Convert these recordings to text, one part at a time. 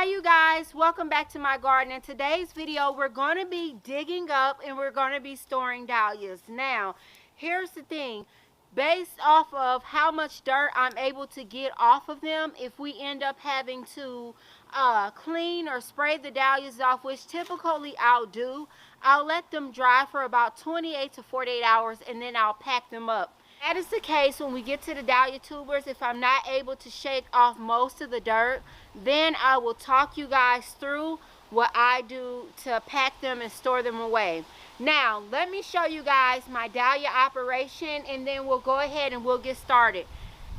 Hi you guys, welcome back to my garden. In today's video we're going to be digging up and we're going to be storing dahlias. Now here's the thing, based off of how much dirt I'm able to get off of them, if we end up having to clean or spray the dahlias off, which typically I'll do, I'll let them dry for about 28 to 48 hours and then I'll pack them up. That is the case when we get to the dahlia tubers. If I'm not able to shake off most of the dirt, then I will talk you guys through what I do to pack them and store them away. Now, let me show you guys my dahlia operation and then we'll go ahead and we'll get started.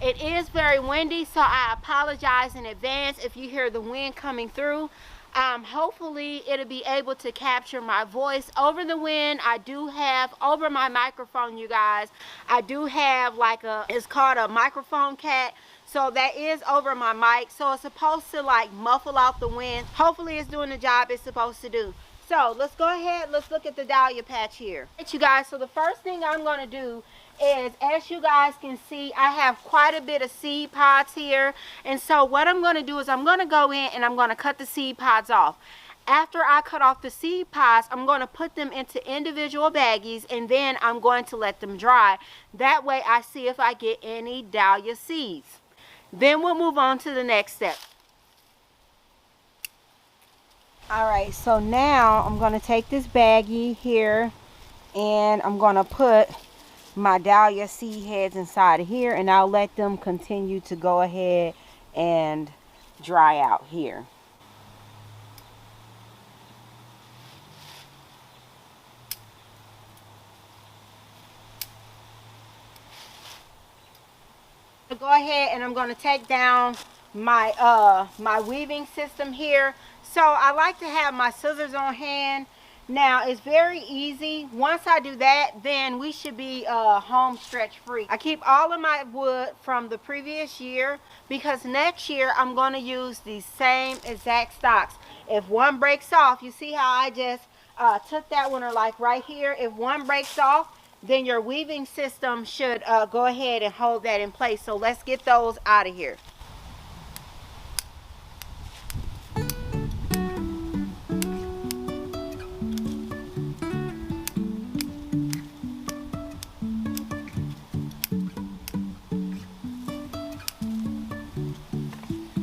It is very windy, so I apologize in advance if you hear the wind coming through. Hopefully it'll be able to capture my voice over the wind. I do have over my microphone, you guys, I do have like it's called a microphone cat, so that is over my mic, so it's supposed to like muffle out the wind. Hopefully it's doing the job it's supposed to do. So let's go ahead, let's look at the dahlia patch here. You guys, so the first thing I'm going to do is, as you guys can see, I have quite a bit of seed pods here, and so what I'm going to do is I'm going to go in and I'm going to cut the seed pods off. After I cut off the seed pods, I'm going to put them into individual baggies and then I'm going to let them dry. That way I see if I get any dahlia seeds. Then we'll move on to the next step. Alright, so now I'm going to take this baggie here and I'm going to put my dahlia seed heads inside of here, and I'll let them continue to go ahead and dry out here. Go ahead and I'm going to take down my my weaving system here. So I like to have my scissors on hand. Now it's very easy. Once I do that, then we should be home stretch free. I keep all of my wood from the previous year because next year I'm going to use the same exact stocks. If one breaks off, you see how I just took that one, or like right here, if one breaks off, then your weaving system should go ahead and hold that in place. So let's get those out of here.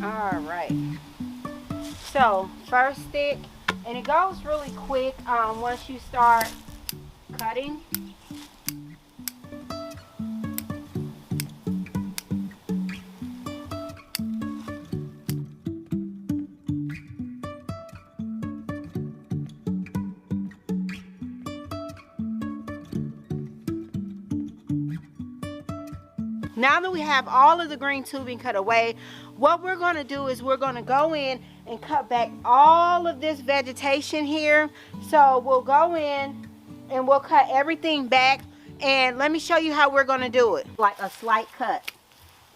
Alright, so first stick, and it goes really quick once you start cutting. Now that we have all of the green tubing cut away, what we're going to do is we're going to go in and cut back all of this vegetation here. So we'll go in and we'll cut everything back, and let me show you how we're going to do it. Like a slight cut,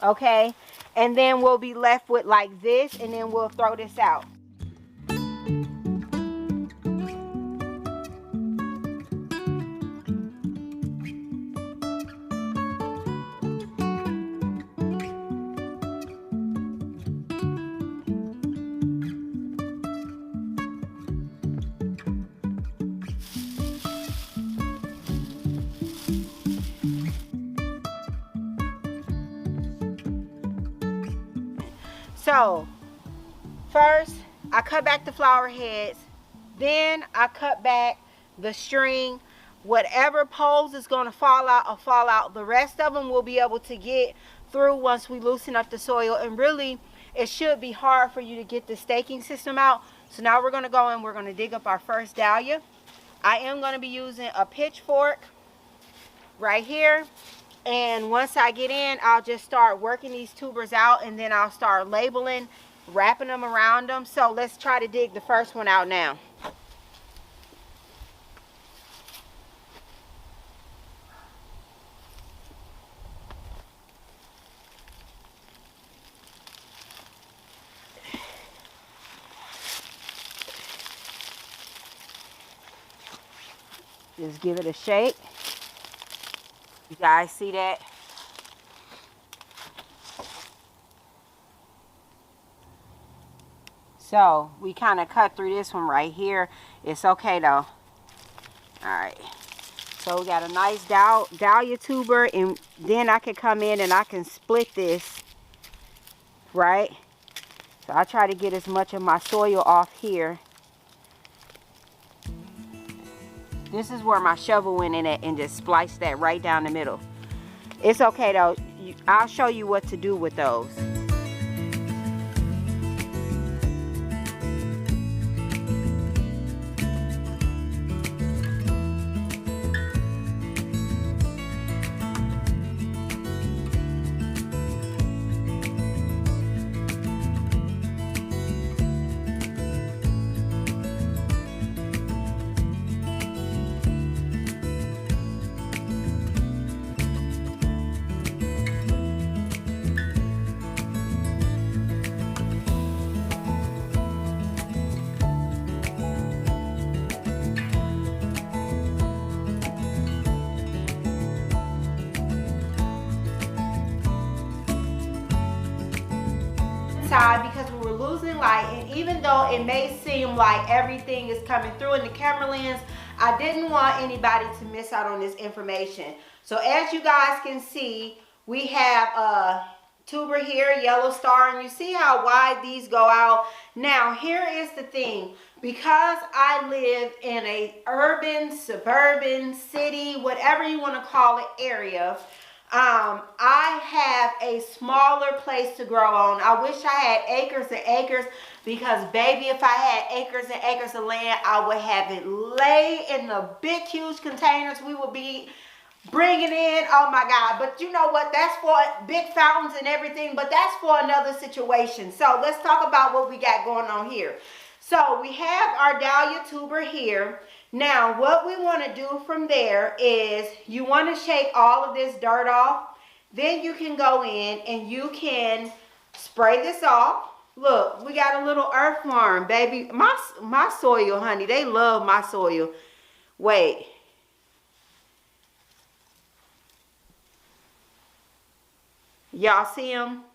okay? And then we'll be left with like this, and then we'll throw this out. So first I cut back the flower heads, then I cut back the string. Whatever poles is going to fall out will fall out. The rest of them we'll be able to get through once we loosen up the soil, and really it should be hard for you to get the staking system out. So now we're going to go and we're going to dig up our first dahlia. I am going to be using a pitchfork right here. And once I get in, I'll just start working these tubers out, and then I'll start labeling, wrapping them around them. So let's try to dig the first one out now. Just give it a shake. You guys see that? So we kind of cut through this one right here. It's okay though. Alright. So we got a nice dahlia tuber, and then I can come in and I can split this. Right? So I try to get as much of my soil off here. This is where my shovel went in at and just spliced that right down the middle. It's okay though. I'll show you what to do with those. Because we were losing light, and even though it may seem like everything is coming through in the camera lens, I didn't want anybody to miss out on this information. So as you guys can see, we have a tuber here, yellow star, and you see how wide these go out. Now here is the thing, because I live in a urban, suburban, city, whatever you want to call it, area, I have a smaller place to grow on. I wish I had acres and acres, because baby, if I had acres and acres of land, I would have it lay in the big huge containers we would be bringing in. Oh my God. But you know what, that's for big fountains and everything, but that's for another situation. So let's talk about what we got going on here. So we have our dahlia tuber here. Now what we want to do from there is you want to shake all of this dirt off. Then you can go in and you can spray this off. Look, we got a little earthworm, baby. My soil, honey, they love my soil. Wait. Y'all see them?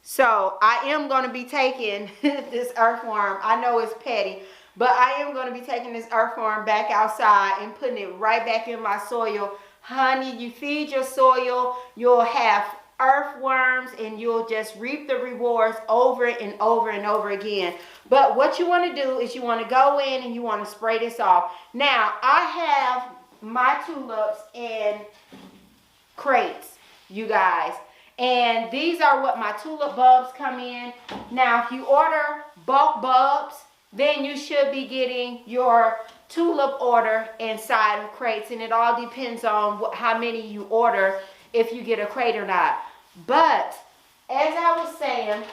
So I am going to be taking this earthworm. I know it's petty, but I am going to be taking this earthworm back outside and putting it right back in my soil. Honey, you feed your soil, you'll have earthworms, and you'll just reap the rewards over and over and over again. But what you want to do is you want to go in and you want to spray this off. Now, I have my tulips in crates, you guys. And these are what my tulip bulbs come in. Now, if you order bulk bulbs, then you should be getting your tulip order inside of crates. And it all depends on how many you order, if you get a crate or not. But, as I was saying,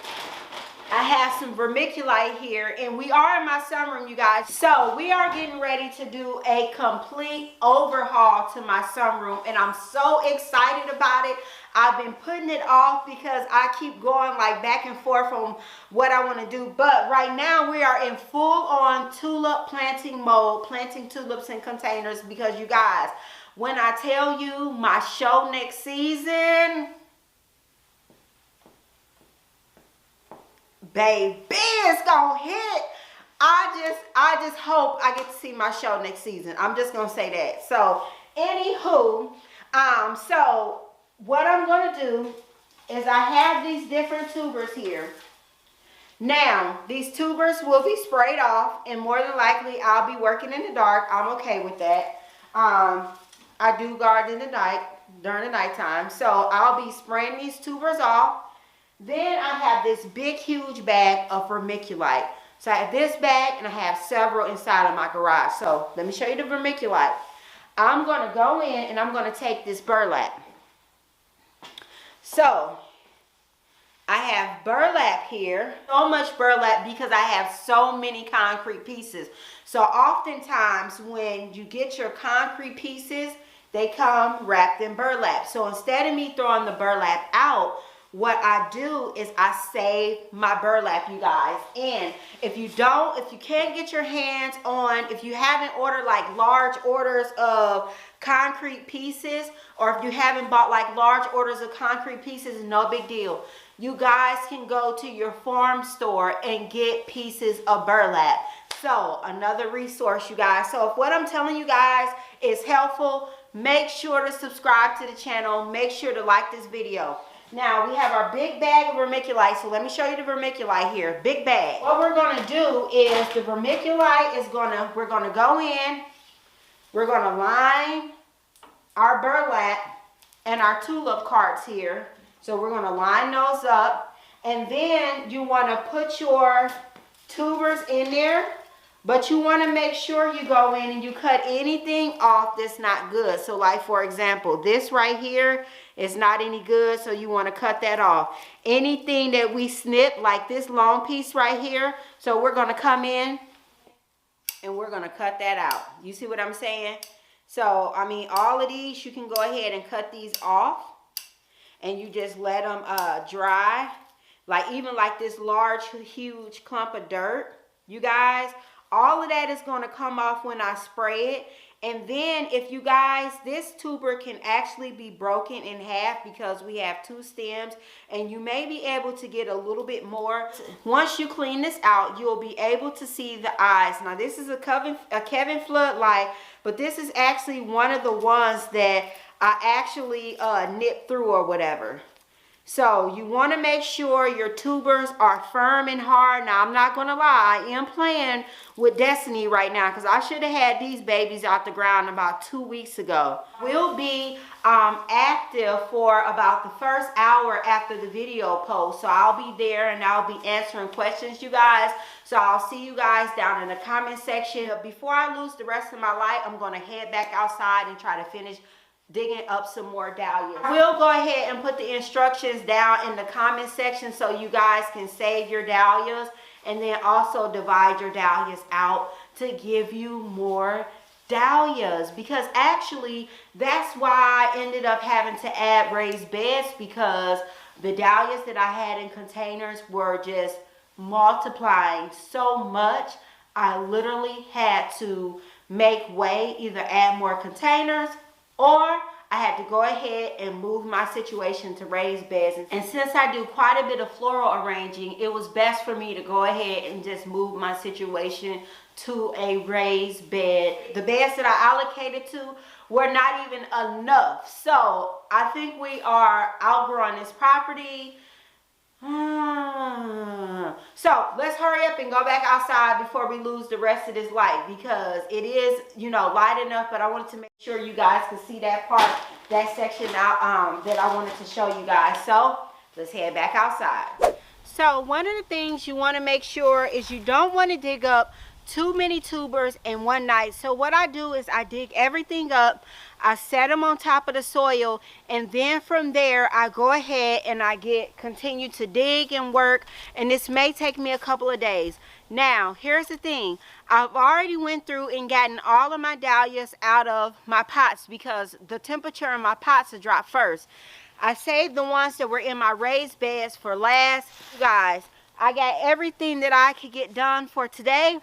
I have some vermiculite here, and we are in my sunroom, you guys. So we are getting ready to do a complete overhaul to my sunroom, and I'm so excited about it. I've been putting it off because I keep going like back and forth on what I want to do. But right now we are in full-on tulip planting mode, planting tulips in containers, because you guys, when I tell you my show next season, baby, it's gonna hit. I just hope I get to see my show next season. I'm just gonna say that. So anywho, so what I'm gonna do is I have these different tubers here. Now these tubers will be sprayed off, and more than likely I'll be working in the dark. I'm okay with that. I do garden in the night during the nighttime, so I'll be spraying these tubers off. Then I have this big huge bag of vermiculite. So I have this bag, and I have several inside of my garage. So let me show you the vermiculite. I'm going to go in and I'm going to take this burlap. So I have burlap here. So much burlap because I have so many concrete pieces. So oftentimes when you get your concrete pieces, they come wrapped in burlap. So instead of me throwing the burlap out, what I do is I save my burlap, you guys. And if you can't get your hands on, if you haven't ordered like large orders of concrete pieces, or if you haven't bought like large orders of concrete pieces, no big deal. you guys can go to your farm store and get pieces of burlap. So another resource, you guys. So if what I'm telling you guys is helpful, make sure to subscribe to the channel. Make sure to like this video. Now we have our big bag of vermiculite. So let me show you the vermiculite here. Big bag. What we're going to do is the vermiculite is we're going to go in. We're going to line our burlap and our tulip carts here. So we're going to line those up. And then you want to put your tubers in there. But you want to make sure you go in and you cut anything off that's not good. So like for example, this right here is not any good, so you want to cut that off. Anything that we snip, like this long piece right here, so we're going to come in and we're going to cut that out. You see what I'm saying? So, I mean, all of these, you can go ahead and cut these off. And you just let them dry. Like even like this large, huge clump of dirt, you guys. All of that is going to come off when I spray it. And then if you guys, this tuber can actually be broken in half because we have 2 stems. And you may be able to get a little bit more. Once you clean this out, you'll be able to see the eyes. Now this is a Kevin floodlight, but this is actually one of the ones that I actually nipped through or whatever. So you want to make sure your tubers are firm and hard. Now I'm not going to lie, I am playing with Destiny right now because I should have had these babies out the ground about 2 weeks ago. We'll be active for about the first hour after the video post. So I'll be there and I'll be answering questions, you guys. So I'll see you guys down in the comment section. Before I lose the rest of my light, I'm going to head back outside and try to finish digging up some more dahlias. We'll go ahead and put the instructions down in the comment section so you guys can save your dahlias and then also divide your dahlias out to give you more dahlias, because actually that's why I ended up having to add raised beds, because the dahlias that I had in containers were just multiplying so much. I literally had to make way, either add more containers or I had to go ahead and move my situation to raised beds. And since I do quite a bit of floral arranging, it was best for me to go ahead and just move my situation to a raised bed. The beds that I allocated to were not even enough. So I think we are outgrowing this property. So let's hurry up and go back outside before we lose the rest of this light, because it is, you know, light enough, but I wanted to make sure you guys can see that part, that section out that I wanted to show you guys. So let's head back outside. So one of the things you want to make sure is you don't want to dig up too many tubers in one night. So what I do is I dig everything up, I set them on top of the soil, and then from there I go ahead and I continue to dig and work, and this may take me a couple of days. Now here's the thing, I've already went through and gotten all of my dahlias out of my pots because the temperature in my pots had dropped first. I saved the ones that were in my raised beds for last. You guys, I got everything that I could get done for today.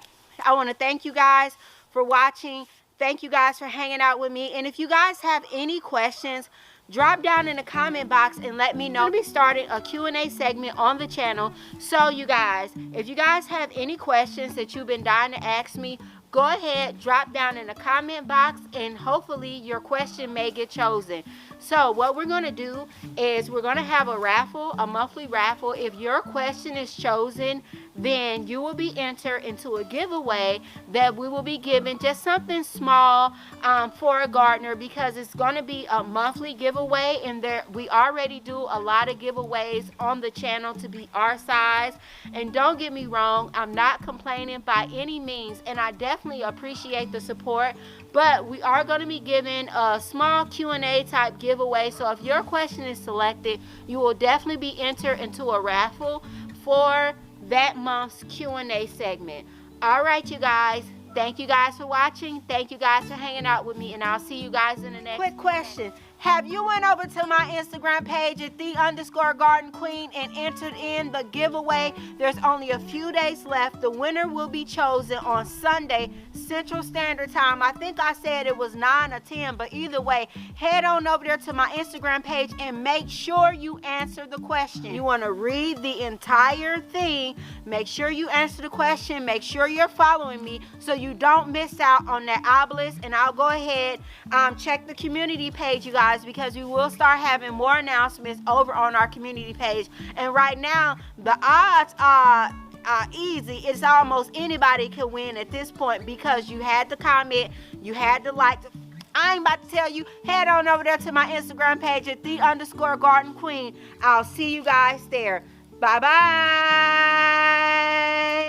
I want to thank you guys for watching. Thank you guys for hanging out with me. And if you guys have any questions, drop down in the comment box and let me know. I'll be starting a Q&A segment on the channel. So you guys, if you guys have any questions that you've been dying to ask me, go ahead, drop down in the comment box, and hopefully your question may get chosen. So what we're going to do is we're going to have a raffle, a monthly raffle. If your question is chosen, then you will be entered into a giveaway that we will be giving just something small for a gardener, because it's going to be a monthly giveaway, and we already do a lot of giveaways on the channel to be our size. And don't get me wrong, I'm not complaining by any means, and I definitely appreciate the support, but we are going to be giving a small Q&A type giveaway. So if your question is selected, you will definitely be entered into a raffle for that month's Q&A segment. All right, you guys, thank you guys for watching. Thank you guys for hanging out with me, and I'll see you guys in the next. Quick question, Have you went over to my Instagram page at _garden_queen and entered in the giveaway? There's only a few days left. The winner will be chosen on Sunday, Central Standard Time. I think I said it was 9 or 10, but either way, head on over there to my Instagram page and make sure you answer the question. You want to read the entire thing. Make sure you answer the question. Make sure you're following me so you don't miss out on that obelisk. And I'll go ahead, check the community page, you guys, because we will start having more announcements over on our community page. And right now, the odds are easy. It's almost anybody can win at this point because you had to comment, you had to like. I ain't about to tell you. Head on over there to my Instagram page at _garden queen. I'll see you guys there. Bye bye.